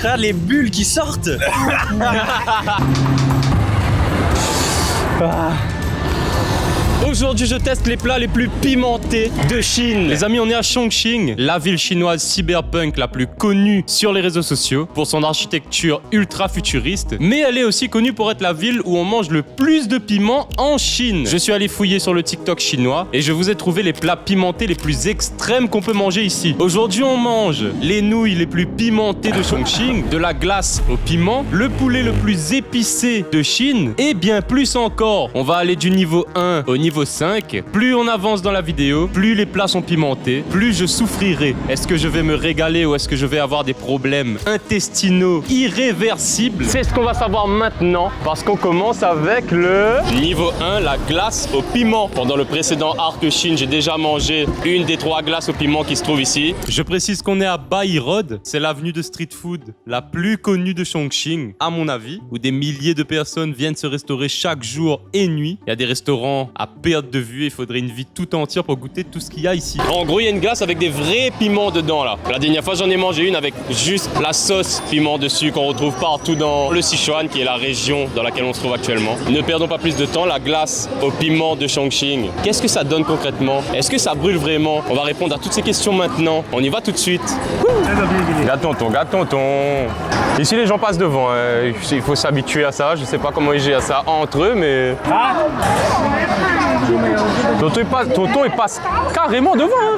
Regarde les bulles qui sortent. Aujourd'hui, je teste les plats les plus pimentés de Chine. Les amis, on est à Chongqing, la ville chinoise cyberpunk la plus connue sur les réseaux sociaux pour son architecture ultra futuriste. Mais elle est aussi connue pour être la ville où on mange le plus de piment en Chine. Je suis allé fouiller sur le TikTok chinois et je vous ai trouvé les plats pimentés les plus extrêmes qu'on peut manger ici. Aujourd'hui, on mange les nouilles les plus pimentées de Chongqing, de la glace au piment, le poulet le plus épicé de Chine et bien plus encore. On va aller du niveau 1 au niveau 5. Plus on avance dans la vidéo, plus les plats sont pimentés, plus je souffrirai. Est-ce que je vais me régaler ou est-ce que je vais avoir des problèmes intestinaux irréversibles? C'est ce qu'on va savoir maintenant parce qu'on commence avec le niveau 1, la glace au piment. Pendant le précédent Arc Chine, j'ai déjà mangé une des 3 glaces au piment qui se trouvent ici. Je précise qu'on est à Bai Road, c'est l'avenue de street food la plus connue de Chongqing, à mon avis, où des milliers de personnes viennent se restaurer chaque jour et nuit. Il y a des restaurants à perte de vue, il faudrait une vie tout entière pour goûter tout ce qu'il y a ici. En gros, il y a une glace avec des vrais piments dedans là. La dernière fois, j'en ai mangé une avec juste la sauce piment dessus qu'on retrouve partout dans le Sichuan, qui est la région dans laquelle on se trouve actuellement. Ne perdons pas plus de temps, la glace au piment de Chongqing. Qu'est-ce que ça donne concrètement? Est-ce que ça brûle vraiment? On va répondre à toutes ces questions maintenant. On y va tout de suite. Gâte tonton, gâte tonton. Ici, les gens passent devant. Il faut s'habituer à ça. Je sais pas comment ils gèrent ça entre eux, mais... Tonton, il passe carrément devant. Hein.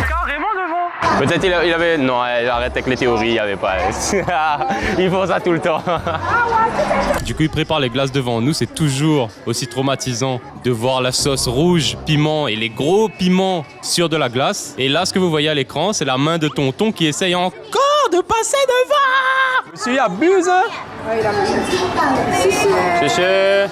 Carrément devant. Peut-être il avait... Non, il arrête avec les théories, il n'y avait pas... Ils font ça tout le temps. Du coup, il prépare les glaces devant nous. C'est toujours aussi traumatisant de voir la sauce rouge, piment et les gros piments sur de la glace. Et là, ce que vous voyez à l'écran, c'est la main de tonton qui essaye encore de passer devant. Monsieur, il abuse. Hein? Oui, il abuse. Chéché.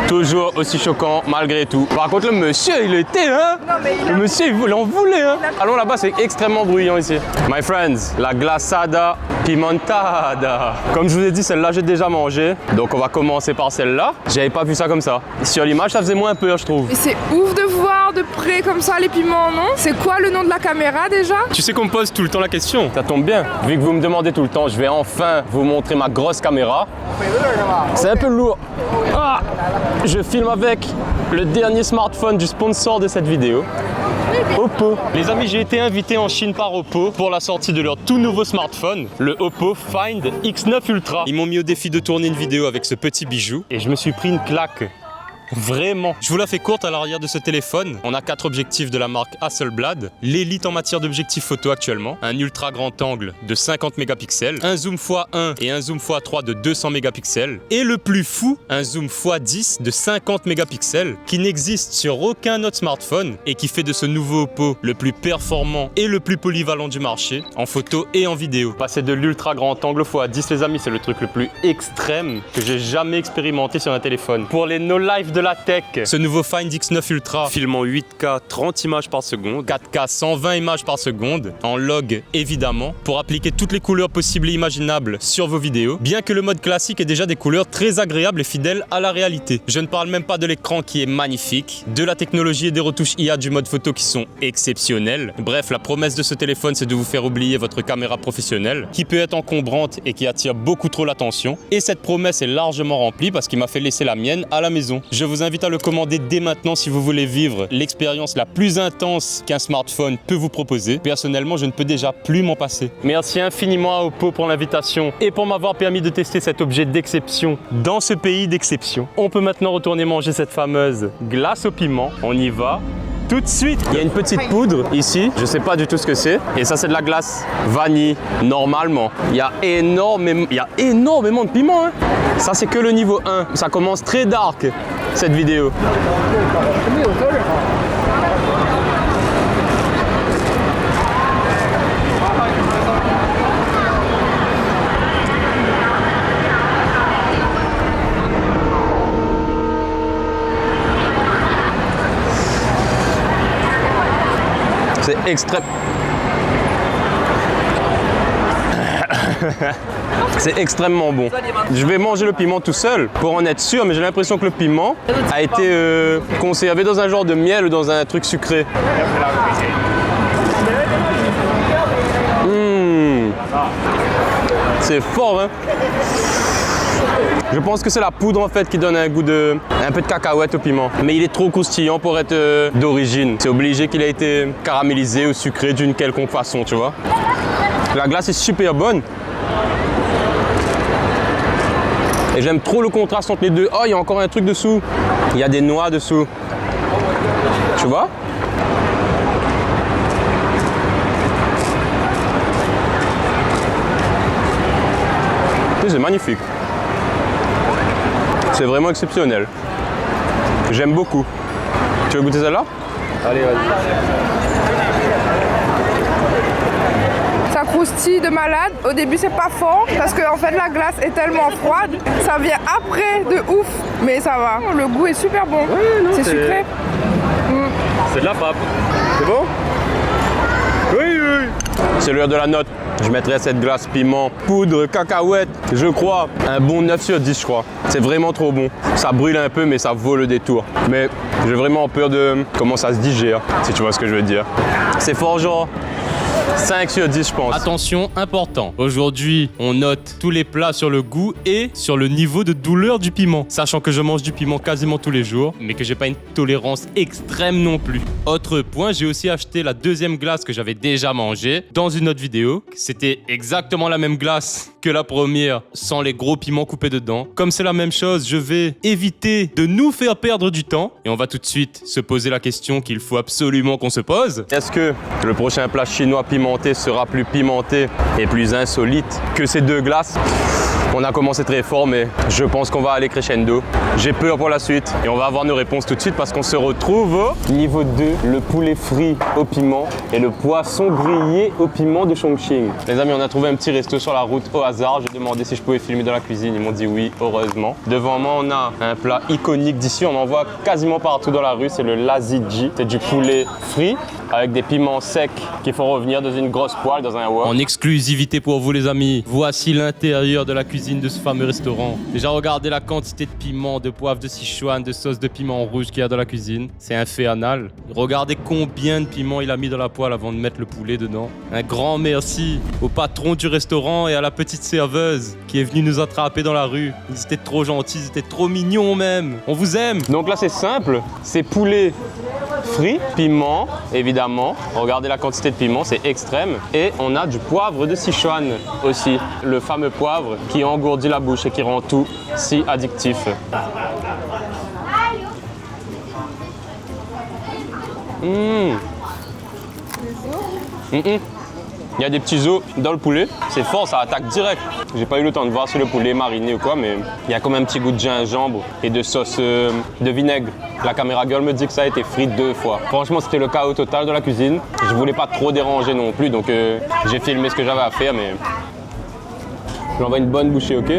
Toujours aussi choquant malgré tout. Par contre, le monsieur, il était, hein? Non, mais le monsieur, il en voulait, hein? Allons là-bas, c'est extrêmement bruyant ici. My friends, la glaçada pimentada. Comme je vous ai dit, celle-là, j'ai déjà mangé. Donc, on va commencer par celle-là. J'avais pas vu ça comme ça. Sur l'image, ça faisait moins peur, je trouve. Mais c'est ouf de voir de près comme ça les piments, non? C'est quoi le nom de la caméra déjà? Tu sais qu'on me pose tout le temps la question. Ça tombe bien. Vu que vous me demandez tout le temps, je vais enfin vous montrer ma grosse caméra. C'est un peu lourd. Ah, je filme avec le dernier smartphone du sponsor de cette vidéo, Oppo. Les amis, j'ai été invité en Chine par Oppo pour la sortie de leur tout nouveau smartphone, le Oppo Find X9 Ultra. Ils m'ont mis au défi de tourner une vidéo avec ce petit bijou et je me suis pris une claque. Vraiment. Je vous la fais courte. À l'arrière de ce téléphone, on a 4 objectifs de la marque Hasselblad, l'élite en matière d'objectifs photo actuellement, un ultra grand angle de 50 mégapixels, un zoom x1 et un zoom x3 de 200 mégapixels, et le plus fou, un zoom x10 de 50 mégapixels qui n'existe sur aucun autre smartphone et qui fait de ce nouveau Oppo le plus performant et le plus polyvalent du marché en photo et en vidéo. Passer de l'ultra grand angle x10, les amis, c'est le truc le plus extrême que j'ai jamais expérimenté sur un téléphone. Pour les no life de la tech, ce nouveau Find X9 Ultra filme en 8K 30 images par seconde, 4K 120 images par seconde, en log évidemment, pour appliquer toutes les couleurs possibles et imaginables sur vos vidéos, bien que le mode classique ait déjà des couleurs très agréables et fidèles à la réalité. Je ne parle même pas de l'écran qui est magnifique, de la technologie et des retouches IA du mode photo qui sont exceptionnelles. Bref, la promesse de ce téléphone, c'est de vous faire oublier votre caméra professionnelle, qui peut être encombrante et qui attire beaucoup trop l'attention. Et cette promesse est largement remplie parce qu'il m'a fait laisser la mienne à la maison. Je vous invite à le commander dès maintenant si vous voulez vivre l'expérience la plus intense qu'un smartphone peut vous proposer. Personnellement, je ne peux déjà plus m'en passer. Merci infiniment à Oppo pour l'invitation et pour m'avoir permis de tester cet objet d'exception dans ce pays d'exception. On peut maintenant retourner manger cette fameuse glace au piment. On y va tout de suite. Il y a une petite poudre ici, je sais pas du tout ce que c'est. Et ça, c'est de la glace vanille, normalement. Il y a énormément de piment. Hein. Ça, c'est que le niveau 1. Ça commence très dark, cette vidéo. C'est extrême. C'est extrêmement bon. Je vais manger le piment tout seul pour en être sûr, mais j'ai l'impression que le piment a été conservé dans un genre de miel ou dans un truc sucré. C'est fort, hein. Je pense que c'est la poudre en fait qui donne un peu de cacahuète au piment. Mais il est trop croustillant pour être d'origine. C'est obligé qu'il ait été caramélisé ou sucré d'une quelconque façon, tu vois. La glace est super bonne. Et j'aime trop le contraste entre les deux. Oh, il y a encore un truc dessous. Il y a des noix dessous. Tu vois? C'est magnifique. C'est vraiment exceptionnel. J'aime beaucoup. Tu veux goûter celle-là? Allez, vas-y. Ça croustille de malade. Au début, c'est pas fort parce que en fait, la glace est tellement froide. Ça vient après de ouf. Mais ça va. Le goût est super bon. Ouais, c'est sucré. C'est de la frappe. C'est bon? Oui, oui. C'est l'heure de la note. Je mettrais cette glace piment, poudre, cacahuète, je crois, un bon 9 sur 10 je crois. C'est vraiment trop bon. Ça brûle un peu mais ça vaut le détour. Mais j'ai vraiment peur de comment ça se digère, si tu vois ce que je veux dire. C'est fort genre 5 sur 10 je pense. Attention, important. Aujourd'hui, on note tous les plats sur le goût et sur le niveau de douleur du piment. Sachant que je mange du piment quasiment tous les jours, mais que j'ai pas une tolérance extrême non plus. Autre point, j'ai aussi acheté la deuxième glace que j'avais déjà mangée dans une autre vidéo. C'était exactement la même glace que la première, sans les gros piments coupés dedans. Comme c'est la même chose, je vais éviter de nous faire perdre du temps. Et on va tout de suite se poser la question qu'il faut absolument qu'on se pose. Est-ce que le prochain plat chinois pimenté sera plus pimenté et plus insolite que ces deux glaces? On a commencé très fort, mais je pense qu'on va aller crescendo. J'ai peur pour la suite et on va avoir nos réponses tout de suite parce qu'on se retrouve au niveau 2, le poulet frit au piment et le poisson grillé au piment de Chongqing. Les amis, on a trouvé un petit resto sur la route au hasard. J'ai demandé si je pouvais filmer dans la cuisine. Ils m'ont dit oui, heureusement. Devant moi, on a un plat iconique d'ici. On en voit quasiment partout dans la rue. C'est le laziji. C'est du poulet frit avec des piments secs qu'il faut revenir dans une grosse poêle, dans un wok. En exclusivité pour vous les amis, voici l'intérieur de la cuisine de ce fameux restaurant. Déjà regardez la quantité de piment, de poivre, de Sichuan, de sauce de piment rouge qu'il y a dans la cuisine. C'est infernal. Regardez combien de piment il a mis dans la poêle avant de mettre le poulet dedans. Un grand merci au patron du restaurant et à la petite serveuse qui est venue nous attraper dans la rue. Ils étaient trop gentils, ils étaient trop mignons même. On vous aime. Donc là, c'est simple. C'est poulet frit, piment, évidemment. Regardez la quantité de piment, c'est extrême. Et on a du poivre de Sichuan aussi. Le fameux poivre qui engourdit la bouche et qui rend tout si addictif. Il y a des petits os dans le poulet, c'est fort, ça attaque direct. J'ai pas eu le temps de voir si le poulet est mariné ou quoi, mais il y a comme un petit goût de gingembre et de sauce de vinaigre. La caméra girl me dit que ça a été frit 2 fois. Franchement, c'était le chaos total dans la cuisine. Je voulais pas trop déranger non plus, donc j'ai filmé ce que j'avais à faire, mais j'envoie une bonne bouchée, ok?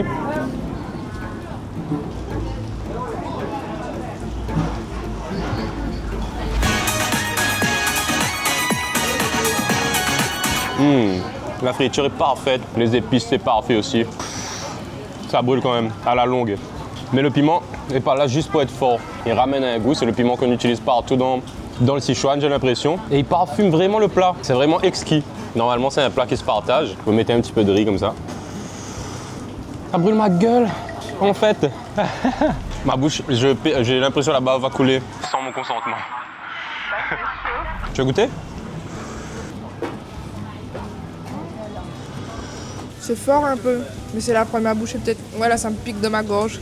La friture est parfaite, les épices c'est parfait aussi. Ça brûle quand même, à la longue. Mais le piment n'est pas là juste pour être fort. Il ramène un goût, c'est le piment qu'on utilise partout dans le Sichuan, j'ai l'impression. Et il parfume vraiment le plat, c'est vraiment exquis. Normalement c'est un plat qui se partage. Vous mettez un petit peu de riz comme ça. Ça brûle ma gueule, en fait. Ma bouche, j'ai l'impression la bave va couler sans mon consentement. Tu veux goûter? C'est fort un peu, mais c'est la première bouchée peut-être. Ouais, là, ça me pique de ma gorge.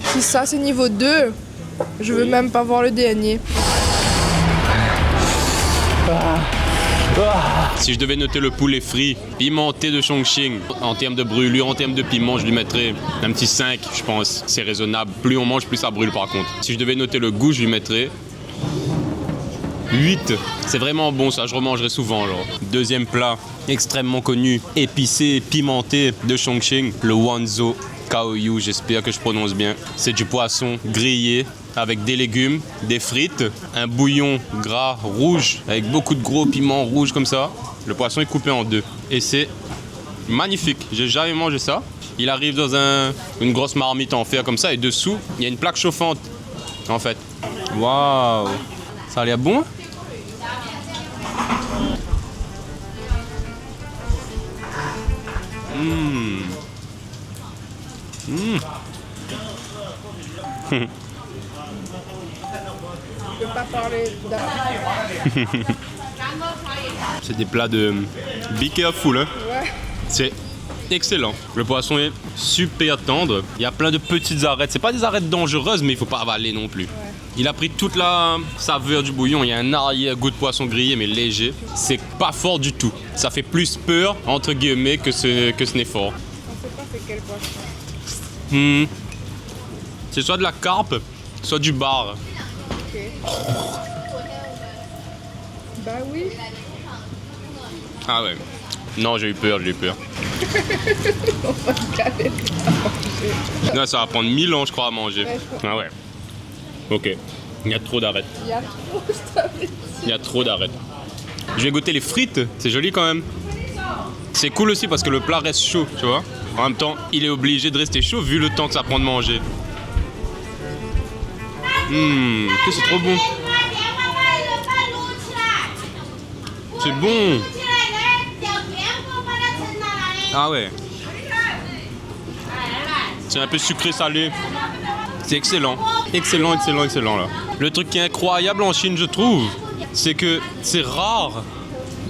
Si ça, c'est niveau 2, je veux même pas voir le dernier. Si je devais noter le poulet frit, pimenté de Chongqing, en termes de brûlure, en termes de piment, je lui mettrais un petit 5, je pense. C'est raisonnable. Plus on mange, plus ça brûle par contre. Si je devais noter le goût, je lui mettrais 8. C'est vraiment bon, ça, je remangerai souvent. Genre. Deuxième plat, extrêmement connu, épicé, pimenté de Chongqing, le Wanzhou Kaoyu, j'espère que je prononce bien. C'est du poisson grillé avec des légumes, des frites, un bouillon gras rouge avec beaucoup de gros piments rouges comme ça. Le poisson est coupé en 2 et c'est magnifique. J'ai jamais mangé ça. Il arrive dans une grosse marmite en fer comme ça et dessous, il y a une plaque chauffante en fait. Waouh, ça a l'air bon. Je peux pas parler C'est des plats de be careful, hein. Ouais. C'est excellent. Le poisson est super tendre. Il y a plein de petites arêtes. C'est pas des arêtes dangereuses, mais il faut pas avaler non plus. Ouais. Il a pris toute la saveur du bouillon. Il y a un arrière-goût de poisson grillé, mais léger. C'est pas fort du tout. Ça fait plus peur, entre guillemets, que ce n'est fort. On sait pas c'est quel poisson. C'est soit de la carpe, soit du bar. Ok. Bah oui. Ah ouais. Non, j'ai eu peur. On va galérer à manger. Non, ça va prendre 1000 ans, je crois, à manger. Ouais, je crois. Ah ouais. Ok. Il y a trop d'arêtes. Il y a trop, je t'avais dit. Il y a trop d'arêtes. Je vais goûter les frites. C'est joli quand même. C'est cool aussi parce que le plat reste chaud, tu vois. En même temps, il est obligé de rester chaud vu le temps que ça prend de manger. C'est trop bon. C'est bon. Ah ouais. C'est un peu sucré-salé. C'est excellent. Excellent là. Le truc qui est incroyable en Chine, je trouve, c'est que c'est rare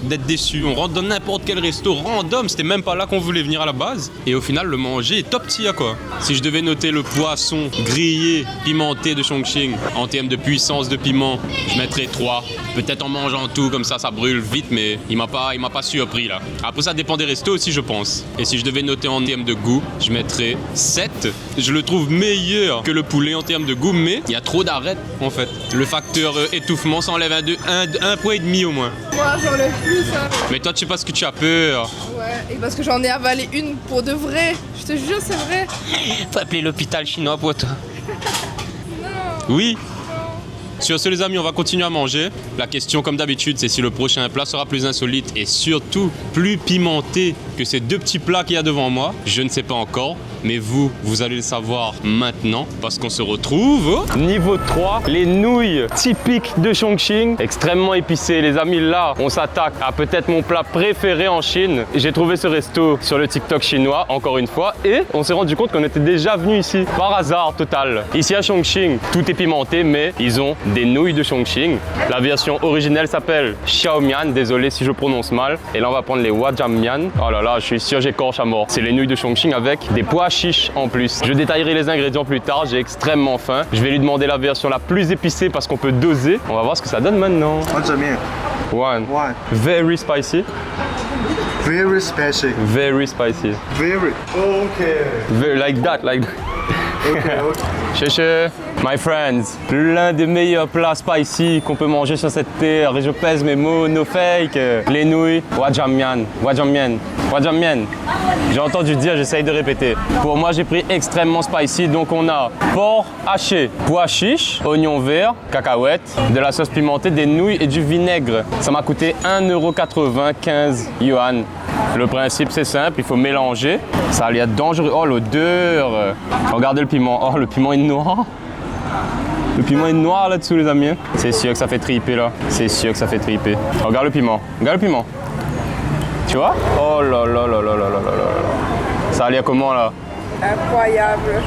d'être déçu. On rentre dans n'importe quel resto random, c'était même pas là qu'on voulait venir à la base. Et au final, le manger est top tier quoi. Si je devais noter le poisson grillé, pimenté de Chongqing en termes de puissance de piment, je mettrais 3. Peut-être en mangeant tout, comme ça brûle vite, mais il m'a pas surpris là. Après ça dépend des restos aussi je pense. Et si je devais noter en termes de goût, je mettrais 7. Je le trouve meilleur que le poulet en termes de goût, mais il y a trop d'arêtes en fait. Le facteur étouffement s'enlève un point et demi au moins. Moi j'enlève plus ça. Mais toi tu sais pas ce que tu as peur. Ouais, et parce que j'en ai avalé une pour de vrai. Je te jure c'est vrai. Faut appeler l'hôpital chinois pour toi. Non. Oui. Sur ce les amis, on va continuer à manger. La question comme d'habitude, c'est si le prochain plat sera plus insolite et surtout plus pimenté que ces deux petits plats qu'il y a devant moi. Je ne sais pas encore, mais vous allez le savoir maintenant parce qu'on se retrouve au niveau 3, les nouilles typiques de Chongqing, extrêmement épicées. Les amis, là, on s'attaque à peut-être mon plat préféré en Chine. J'ai trouvé ce resto sur le TikTok chinois, encore une fois, et on s'est rendu compte qu'on était déjà venu ici, par hasard total. Ici à Chongqing, tout est pimenté, mais ils ont des nouilles de Chongqing. La version originelle s'appelle Xiaomian, désolé si je prononce mal. Et là, on va prendre les Wajamian. Oh là là, je suis sûr j'écorche à mort. C'est les nouilles de Chongqing avec des pois chiches en plus. Je détaillerai les ingrédients plus tard, j'ai extrêmement faim. Je vais lui demander la version la plus épicée parce qu'on peut doser. On va voir ce que ça donne maintenant. One. Very spicy. Very spicy. Very spicy. Very. Okay. Very, like that. Okay. Chéché, my friends, l'un des meilleurs plats spicy qu'on peut manger sur cette terre, et je pèse mes mots, no fake, les nouilles, Wajamian. J'ai entendu dire, j'essaye de répéter. Pour moi, j'ai pris extrêmement spicy, donc on a porc haché, pois chiches, oignons verts, cacahuètes, de la sauce pimentée, des nouilles et du vinaigre. Ça m'a coûté 1,95 € yuan. Le principe c'est simple, il faut mélanger. Ça a l'air dangereux. Oh l'odeur. Regardez le piment. Oh le piment est noir. Le piment est noir là-dessous les amis. C'est sûr que ça fait triper là. C'est sûr que ça fait triper. Regarde le piment. Regarde le piment. Tu vois? Oh là là là là là là là là. Ça a l'air comment là? Incroyable.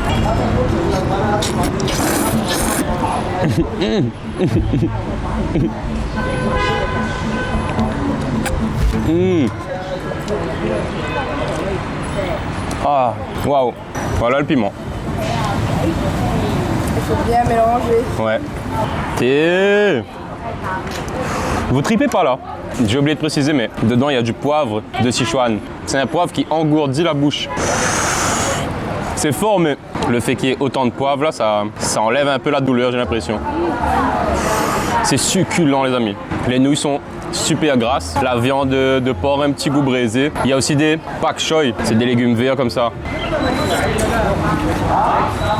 Ah, waouh. Voilà le piment. Il faut bien mélanger. Ouais. Et vous tripez pas là. J'ai oublié de préciser, mais dedans il y a du poivre de Sichuan. C'est un poivre qui engourdit la bouche. C'est fort, mais le fait qu'il y ait autant de poivre là, ça enlève un peu la douleur, j'ai l'impression. C'est succulent les amis. Les nouilles sont super grasses. La viande de porc, un petit goût braisé. Il y a aussi des pak choy, c'est des légumes verts comme ça.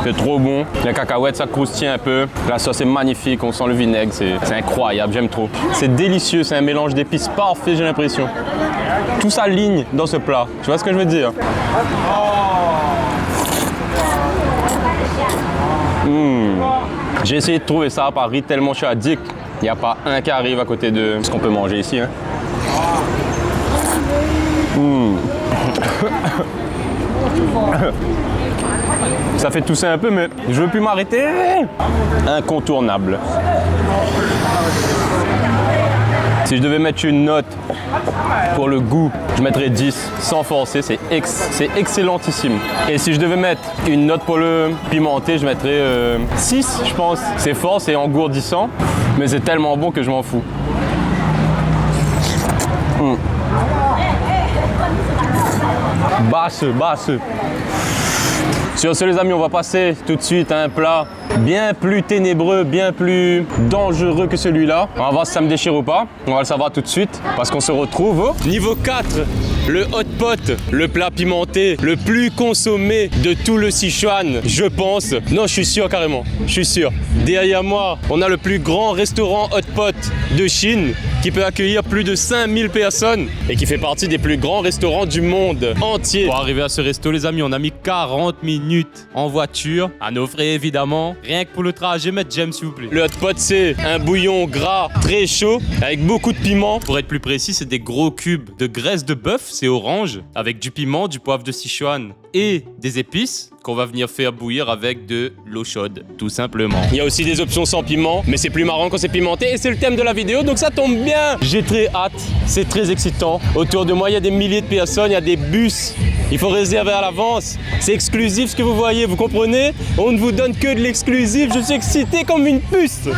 C'est trop bon. Les cacahuètes, ça croustille un peu. La sauce est magnifique, on sent le vinaigre, c'est incroyable, j'aime trop. C'est délicieux, c'est un mélange d'épices parfait, j'ai l'impression. Tout s'aligne dans ce plat. Tu vois ce que je veux dire? J'ai essayé de trouver ça à Paris tellement je suis addict. Il n'y a pas un qui arrive à côté de ce qu'on peut manger ici. Hein. Ça fait tousser un peu, mais je veux plus m'arrêter. Incontournable. Si je devais mettre une note pour le goût, je mettrais 10, sans forcer, c'est excellentissime. Et si je devais mettre une note pour le pimenté, je mettrais 6, je pense. C'est fort, c'est engourdissant, mais c'est tellement bon que je m'en fous. Basse. Sur ce les amis, on va passer tout de suite à un plat bien plus ténébreux, bien plus dangereux que celui-là. On va voir si ça me déchire ou pas. On va le savoir tout de suite parce qu'on se retrouve au niveau 4. Le hot pot, le plat pimenté le plus consommé de tout le Sichuan, je pense. Non, je suis sûr carrément, je suis sûr. Derrière moi, on a le plus grand restaurant hot pot de Chine qui peut accueillir plus de 5000 personnes et qui fait partie des plus grands restaurants du monde entier. Pour arriver à ce resto, les amis, on a mis 40 minutes en voiture, à nos frais évidemment. Rien que pour le trajet, mettre James s'il vous plaît. Le hot pot, c'est un bouillon gras très chaud avec beaucoup de piment. Pour être plus précis, c'est des gros cubes de graisse de bœuf, c'est orange, avec du piment, du poivre de Sichuan et des épices qu'on va venir faire bouillir avec de l'eau chaude, tout simplement. Il y a aussi des options sans piment, mais c'est plus marrant quand c'est pimenté et c'est le thème de la vidéo, donc ça tombe bien. J'ai très hâte, c'est très excitant. Autour de moi, il y a des milliers de personnes, il y a des bus. Il faut réserver à l'avance. C'est exclusif ce que vous voyez, vous comprenez? On ne vous donne que de l'exclusif. Je suis excité comme une puce. Moi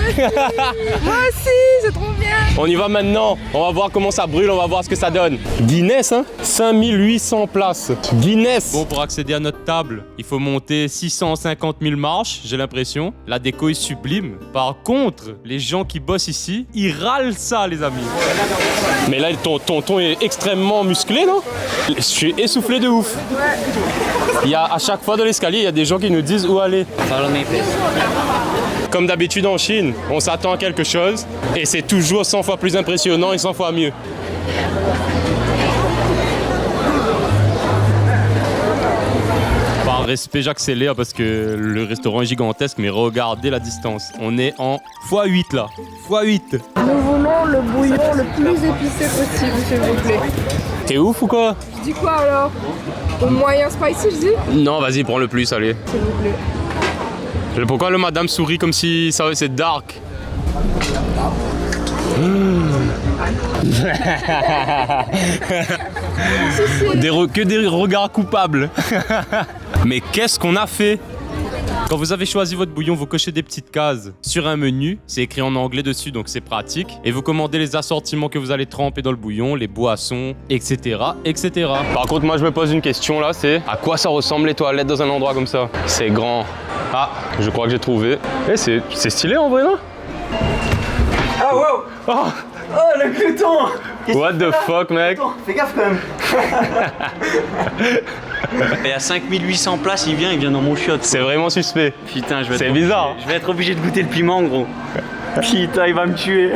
aussi, c'est trop bien. On y va maintenant. On va voir comment ça brûle, on va voir ce que ça donne. Guinness, hein? 5800 places. Guinness. Bon, pour accéder à notre table, il faut monter 650 000 marches, j'ai l'impression. La déco est sublime. Par contre, les gens qui bossent ici, ils râlent ça, les amis. Mais là, ton ton est extrêmement musclé, non? Je suis essoufflé de ouf. Il y a, à chaque fois dans l'escalier, il y a des gens qui nous disent où aller. Comme d'habitude en Chine, on s'attend à quelque chose et c'est toujours 100 fois plus impressionnant et 100 fois mieux. Par respect, j'accélère parce que le restaurant est gigantesque, mais regardez la distance. On est en x8 là. x8. Nous voulons le bouillon le plus épicé possible, s'il vous plaît. T'es ouf ou quoi? Je dis quoi alors? Au moyen spicy, je dis? Non, vas-y, prends le plus, allez. S'il vous plaît. Pourquoi le madame sourit comme si ça c'est dark? Que des regards coupables. Mais qu'est-ce qu'on a fait? Quand vous avez choisi votre bouillon, vous cochez des petites cases sur un menu. C'est écrit en anglais dessus, donc c'est pratique. Et vous commandez les assortiments que vous allez tremper dans le bouillon, les boissons, etc., etc. Par contre, moi je me pose une question là, c'est à quoi ça ressemble les toilettes dans un endroit comme ça? C'est grand. Ah, je crois que j'ai trouvé. Eh, c'est stylé en vrai, non? Ah wow! Oh, Oh le glouton! what the fuck, mec? Fais gaffe quand même! Et à 5800 places, il vient dans mon chiotte. C'est vraiment suspect. Putain, C'est bizarre. Je vais être obligé de goûter le piment, gros. Putain, il va me tuer.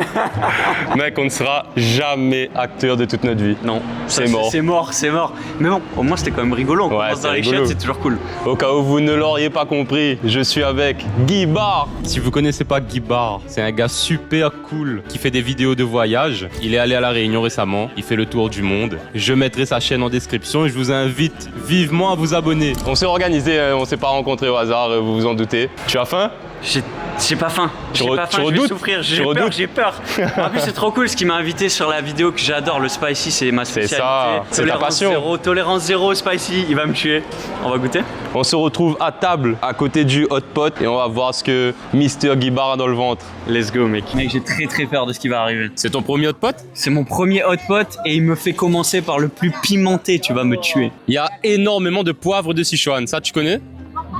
Mec, on ne sera jamais acteur de toute notre vie. Non, c'est mort. C'est mort. Mais bon, au moins c'était quand même rigolo. On Ouais, commence dans c'est les rigolo. chiottes, c'est toujours cool. Au cas où vous ne l'auriez pas compris, je suis avec Guy Bar. Si vous connaissez pas Guy Bar, c'est un gars super cool qui fait des vidéos de voyage. Il est allé à La Réunion récemment, il fait le tour du monde. Je mettrai sa chaîne en description et je vous invite vivement à vous abonner. On s'est organisé, on s'est pas rencontrés au hasard, vous vous en doutez. Tu as faim? J'ai pas faim. Tu J'ai pas faim, je vais redoutes? souffrir. Tu redoutes? J'ai peur. En plus, c'est trop cool ce qui m'a invité sur la vidéo que j'adore. Le spicy, c'est ma C'est spécialité. ça, c'est ta Tolérance passion. zéro, tolérance zéro spicy, il va me tuer. On va goûter? On se retrouve à table à côté du hot pot et on va voir ce que Mr. Guy Bar a dans le ventre. Let's go, mec. Mec, j'ai très peur de ce qui va arriver. C'est ton premier hot pot? C'est mon premier hot pot et il me fait commencer par le plus pimenté. Tu vas me tuer. Il y a énormément de poivre de Sichuan, ça tu connais?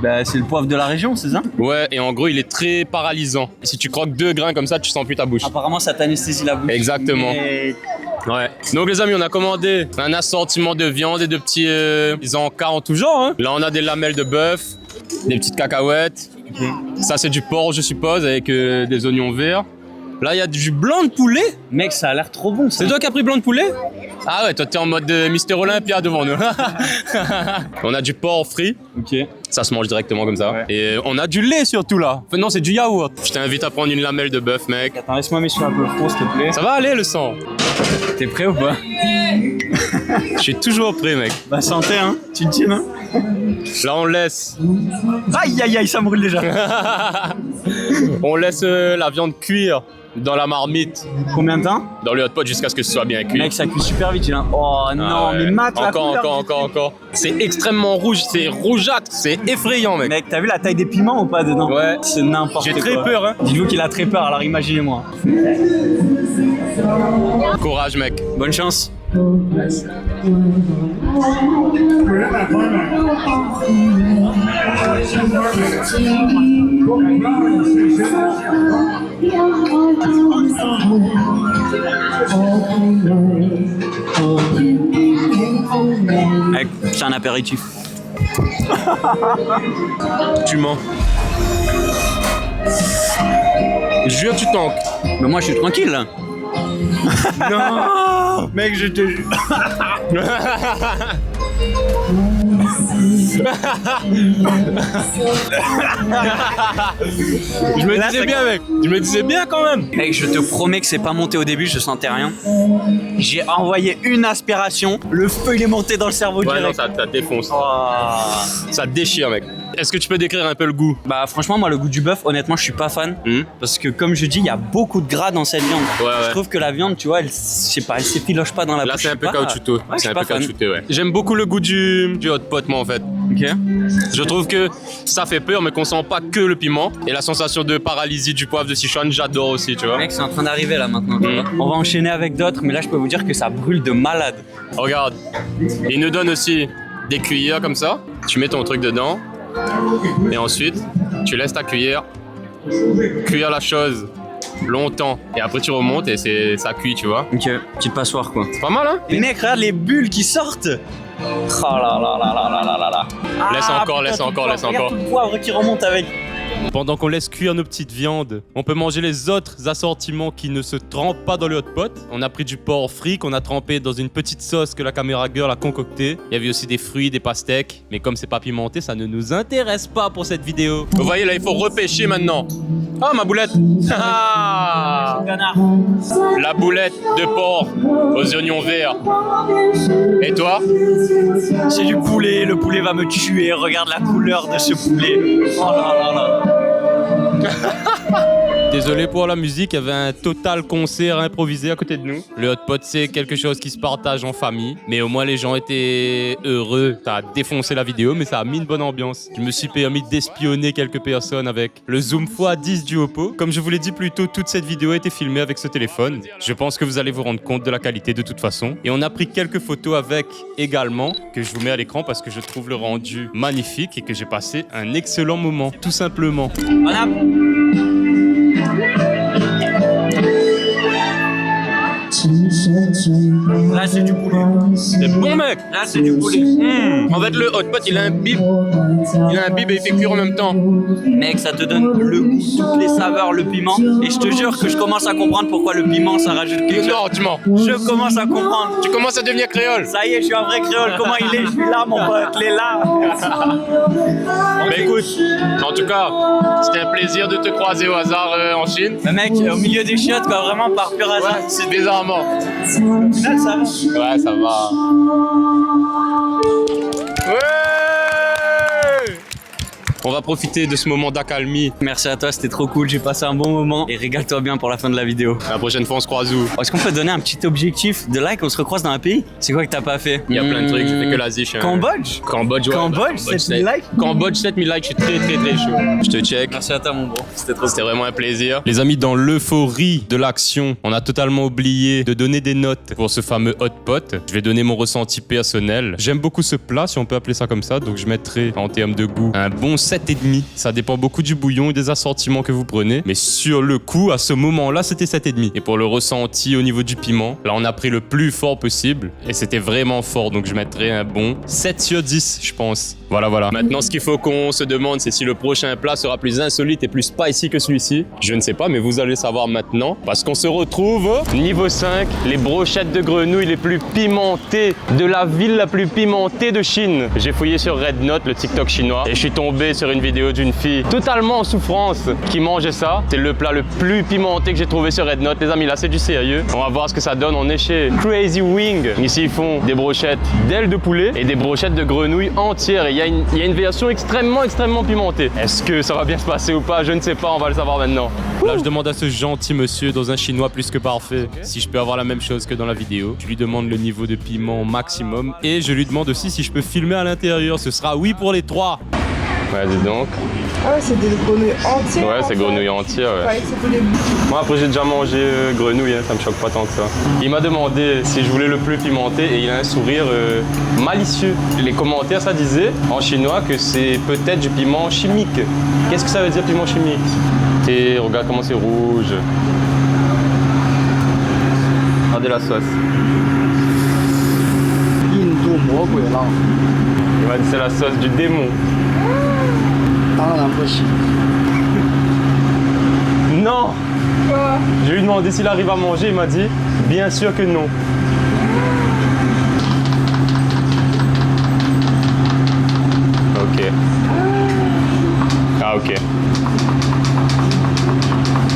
Bah, c'est le poivre de la région, c'est ça? Ouais, et en gros il est très paralysant. Si tu croques 2 grains comme ça, tu sens plus ta bouche. Apparemment, ça t'anesthésie la bouche. Exactement. Mais... Ouais. Donc les amis, on a commandé un assortiment de viande et de petits encas en tout genre. Hein. Là, on a des lamelles de bœuf, des petites cacahuètes. Ça, c'est du porc, je suppose, avec des oignons verts. Là, il y a du blanc de poulet. Mec, ça a l'air trop bon ça. C'est toi qui as pris blanc de poulet? Ah ouais, toi t'es en mode Mister Olympia devant nous. On a du porc frit. Ok. Ça se mange directement comme ça. Ouais. Et on a du lait surtout là. Enfin, non, c'est du yaourt. Je t'invite à prendre une lamelle de bœuf, mec. Attends, laisse-moi mettre sur un peu le front, s'il te plaît. Ça va aller le sang. T'es prêt ou pas? Je suis toujours prêt, mec. Bah santé hein, tu te tiens hein. Là, on laisse. Aïe aïe aïe, ça me brûle déjà. On laisse la viande cuire dans la marmite, Combien de temps? dans le hot pot jusqu'à ce que ce soit bien cuit. Mec, ça cuit super vite, il a... Oh non, Ah ouais. mais mate la couleur. Encore. C'est extrêmement rouge, c'est rougeâtre, c'est effrayant, mec. Mec, t'as vu la taille des piments ou pas dedans? Ouais. C'est n'importe quoi. J'ai très peur, hein. Dites-vous qu'il a très peur, alors imaginez-moi. Courage, mec. Bonne chance. Mec, c'est un apéritif. Tu mens. Jure, tu tankes. Mais moi, je suis tranquille là. Non, mec, je te jure. Je me disais bien, mec. Je me disais bien quand même. Mec, je te promets que c'est pas monté au début, je sentais rien. J'ai envoyé une aspiration, le feu il est monté dans le cerveau Ouais, non, direct. ça défonce. Oh. Ça déchire, mec. Est-ce que tu peux décrire un peu le goût? Bah franchement moi le goût du bœuf honnêtement je suis pas fan parce que comme je dis il y a beaucoup de gras dans cette viande. Ouais. Je trouve que la viande tu vois elle je sais pas elle s'effiloche pas dans la Là, bouche. c'est un peu caoutchouteux. Ouais, je C'est suis un pas peu fan. caoutchouteux, ouais. J'aime beaucoup le goût du hot pot, moi, en fait. Ok. Je trouve que ça fait peur, mais qu'on sent pas que le piment. Et la sensation de paralysie du poivre de Sichuan, j'adore aussi, tu vois. Mec c'est en train d'arriver là maintenant. tu vois. On va enchaîner avec d'autres mais là je peux vous dire que ça brûle de malade. Regarde, il nous donne aussi des cuillères comme ça. Tu mets ton truc dedans. Et ensuite, tu laisses ta cuillère cuire la chose longtemps. Et après, tu remontes et ça cuit, tu vois. Ok. Petite passoire quoi. C'est pas mal, hein? Mais mec regarde les bulles qui sortent. Oh là là là là là là là là. Laisse encore, putain, laisse tout le encore, poivre, laisse regarde encore. tout le poivre qui remonte avec. Pendant qu'on laisse cuire nos petites viandes, on peut manger les autres assortiments qui ne se trempent pas dans le hot pot. On a pris du porc frit qu'on a trempé dans une petite sauce que la caméra girl a concoctée. Il y avait aussi des fruits, des pastèques. Mais comme c'est pas pimenté, ça ne nous intéresse pas pour cette vidéo. Vous voyez là, il faut repêcher maintenant. Ah, ma boulette. Ah, la boulette de porc aux oignons verts. Et toi? C'est du poulet, le poulet va me tuer, regarde la couleur de ce poulet. Oh là là là. Désolé pour la musique, il y avait un total concert improvisé à côté de nous. Le hot pot, c'est quelque chose qui se partage en famille, mais au moins les gens étaient heureux. Ça a défoncé la vidéo, mais ça a mis une bonne ambiance. Je me suis permis d'espionner quelques personnes avec le zoom x10 du Oppo. Comme je vous l'ai dit plus tôt, toute cette vidéo a été filmée avec ce téléphone. Je pense que vous allez vous rendre compte de la qualité de toute façon. Et on a pris quelques photos avec également, que je vous mets à l'écran parce que je trouve le rendu magnifique et que j'ai passé un excellent moment, tout simplement. Madame. Là c'est du poulet. C'est bon, mec. Là c'est du poulet. En fait, le hot pot, il a un bib. Il a un bib et il fait cuire en même temps. Mec, ça te donne le goût, toutes les saveurs, le piment. Et je te jure que je commence à comprendre pourquoi le piment ça rajoute quelque chose. Non, tu mens. Je commence à comprendre. Tu commences à devenir créole. Ça y est, je suis un vrai créole. Comment il est? Je suis là, mon pote. Il est là. Mais écoute, en tout cas, c'était un plaisir de te croiser au hasard en Chine. Mais mec, au milieu des chiottes, quoi, vraiment par pur hasard. Ouais, c'est bizarrement. Au final, ça va. Ouais, ça va. Ouais! On va profiter de ce moment d'accalmie. Merci à toi, c'était trop cool. J'ai passé un bon moment. Et régale-toi bien pour la fin de la vidéo. La prochaine fois, on se croise où? Est-ce qu'on peut donner un petit objectif de like? On se recroise dans un pays? C'est quoi que t'as pas fait? Il y a plein de trucs, je fais que l'Asie. je suis un- Cambodge? Cambodge, ouais. Cambodge, 7000 likes? Cambodge, 7000 likes, je suis très très très chaud. Je te check. Merci à toi, mon bro. C'était trop C'était vraiment un plaisir. Les amis, dans l'euphorie de l'action, on a totalement oublié de donner des notes pour ce fameux hot pot. Je vais donner mon ressenti personnel. J'aime beaucoup ce plat, si on peut appeler ça comme ça, donc je mettrai en termes de goût un bon 7 7,5. Ça dépend beaucoup du bouillon et des assortiments que vous prenez. Mais sur le coup, à ce moment-là, c'était 7,5. Et pour le ressenti au niveau du piment, là, on a pris le plus fort possible. Et c'était vraiment fort. Donc, je mettrais un bon 7 sur 10, je pense. Voilà. Maintenant, ce qu'il faut qu'on se demande, c'est si le prochain plat sera plus insolite et plus spicy que celui-ci. Je ne sais pas, mais vous allez savoir maintenant. Parce qu'on se retrouve au niveau 5, les brochettes de grenouilles les plus pimentées de la ville la plus pimentée de Chine. J'ai fouillé sur Red Note, le TikTok chinois, et je suis tombé sur une vidéo d'une fille totalement en souffrance qui mangeait ça. C'est le plat le plus pimenté que j'ai trouvé sur Red Note. Les amis, là, c'est du sérieux. On va voir ce que ça donne. On est chez Crazy Wing. Ici, ils font des brochettes d'ailes de poulet et des brochettes de grenouilles entières. Et il y a une version extrêmement pimentée. Est-ce que ça va bien se passer ou pas? Je ne sais pas, on va le savoir maintenant. Là, je demande à ce gentil monsieur dans un chinois plus que parfait si je peux avoir la même chose que dans la vidéo. Je lui demande le niveau de piment maximum et je lui demande aussi si je peux filmer à l'intérieur. Ce sera oui pour les 3. Ouais, dis donc. Ah ouais, c'est des grenouilles entières. Ouais, c'est grenouilles entières. Ouais. Ouais, c'était des... Moi, après, j'ai déjà mangé grenouille, hein, ça me choque pas tant que ça. Il m'a demandé si je voulais le plus pimenté et il a un sourire malicieux. Les commentaires, ça disait en chinois que c'est peut-être du piment chimique. Qu'est-ce que ça veut dire, piment chimique? Et regarde comment c'est rouge. Regardez la sauce. Il m'a dit c'est la sauce du démon. Non. Quoi? Je lui ai demandé s'il arrive à manger, il m'a dit bien sûr que non. Ok. Ah ok.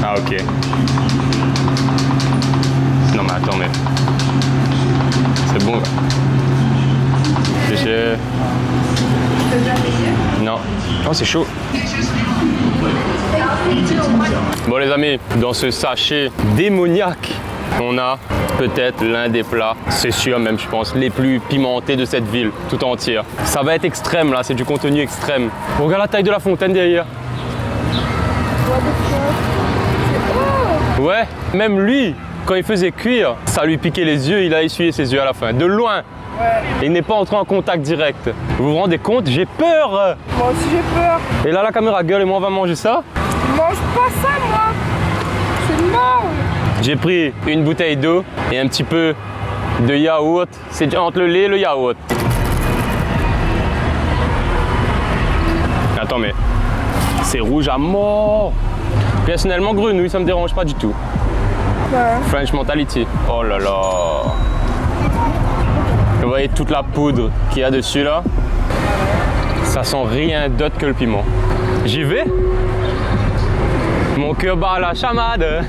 Ah ok. Non mais attends mais. C'est bon là. C'est cher. Non. Oh c'est chaud. Bon les amis, dans ce sachet démoniaque, on a peut-être l'un des plats, c'est sûr même je pense, les plus pimentés de cette ville tout entière. Ça va être extrême là, c'est du contenu extrême. Regarde la taille de la fontaine derrière. Ouais, même lui, quand il faisait cuire, ça lui piquait les yeux, il a essuyé ses yeux à la fin, de loin. Ouais. Il n'est pas entré en contact direct. Vous vous rendez compte? J'ai peur. Moi aussi j'ai peur. Et là la caméra gueule et moi on va manger ça. Mange pas ça moi. C'est mort. J'ai pris une bouteille d'eau et un petit peu de yaourt. C'est entre le lait et le yaourt. Attends mais c'est rouge à mort. Personnellement grenouille ça me dérange pas du tout. Ouais. French mentality. Oh là là. Vous voyez toute la poudre qu'il y a dessus là. Ça sent rien d'autre que le piment. J'y vais. Mon cœur bat à la chamade.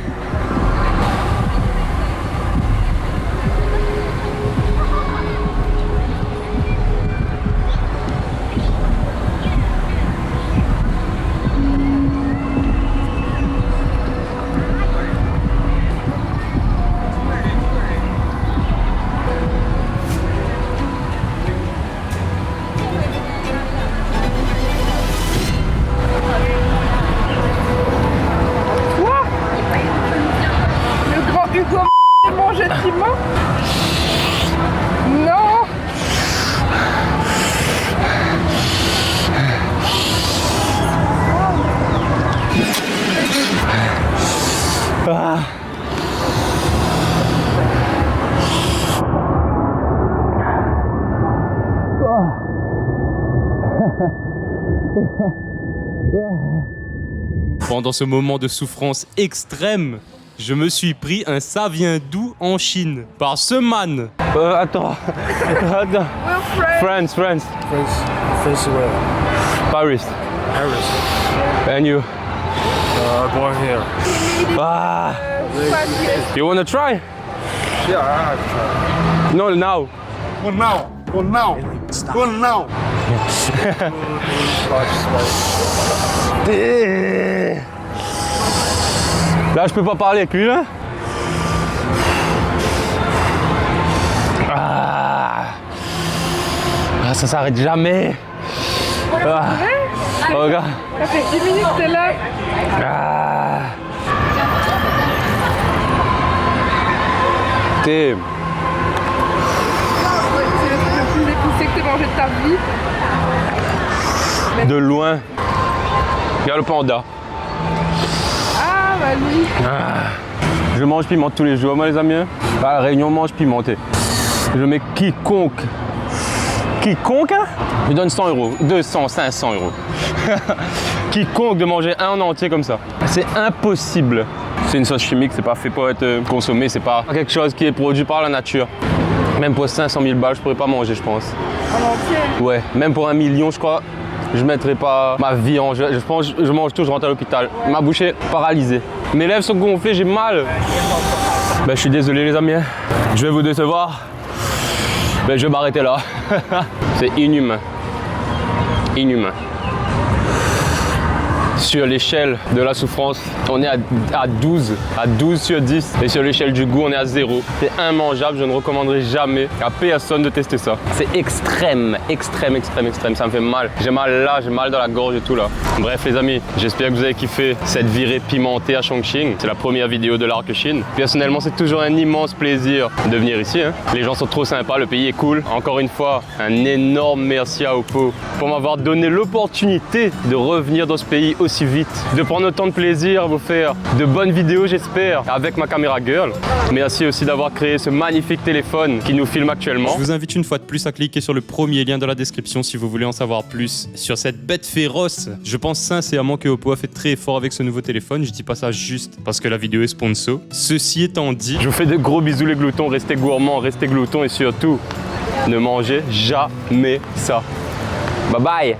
Manger de piment? Non. Ah. Pendant ce moment de souffrance extrême, je me suis pris un ça vient d'où en Chine par ce man. Attends. Attends. France. France where? Paris. Paris. And you? Born here. Ah. You wanna try? Yeah, I have to try. No, now. Well, now. Well, now. Well, now. Là, je peux pas parler avec lui, là. Ah, ça s'arrête jamais. Ah. Oh, regarde. Ça fait 10 minutes que t'es là. Ah. T'es... C'est le truc le plus épicé que t'aies mangé de ta vie. De loin. Regarde le panda. Ah, bah lui. Je mange piment tous les jours, moi les amis. À la Réunion, on mange pimenté. Je mets quiconque, hein, je donne 100 euros, 200, 500 euros. Quiconque de manger un en entier comme ça. C'est impossible. C'est une sauce chimique, c'est pas fait pour être consommé, c'est pas quelque chose qui est produit par la nature. Même pour 500 000 balles, je pourrais pas manger, je pense. En entier. Ouais, même pour 1 million, je crois, je mettrais pas ma vie en jeu. Je pense que je mange tout, je rentre à l'hôpital. Ma bouche est paralysée. Mes lèvres sont gonflées, j'ai mal. Ben, je suis désolé les amis, je vais vous décevoir. Ben, je vais m'arrêter là. C'est inhumain. Inhumain. Sur l'échelle de la souffrance, on est à 12 sur 10. Et sur l'échelle du goût, on est à 0. C'est immangeable, je ne recommanderais jamais à personne de tester ça. C'est extrême, extrême, extrême, extrême. Ça me fait mal. J'ai mal là, j'ai mal dans la gorge et tout là. Bref les amis, j'espère que vous avez kiffé cette virée pimentée à Chongqing. C'est la première vidéo de l'Arc Chine. Personnellement, c'est toujours un immense plaisir de venir ici. Hein. Les gens sont trop sympas, le pays est cool. Encore une fois, un énorme merci à Oppo pour m'avoir donné l'opportunité de revenir dans ce pays aussi vite, de prendre autant de plaisir à vous faire de bonnes vidéos, j'espère, avec ma caméra girl. Merci aussi d'avoir créé ce magnifique téléphone qui nous filme actuellement. Je vous invite une fois de plus à cliquer sur le premier lien dans la description si vous voulez en savoir plus sur cette bête féroce. Je pense sincèrement que Oppo a fait très fort avec ce nouveau téléphone. Je dis pas ça juste parce que la vidéo est sponsor. Ceci étant dit, je vous fais de gros bisous les gloutons, restez gourmands, restez gloutons et surtout, ne mangez jamais ça. Bye bye.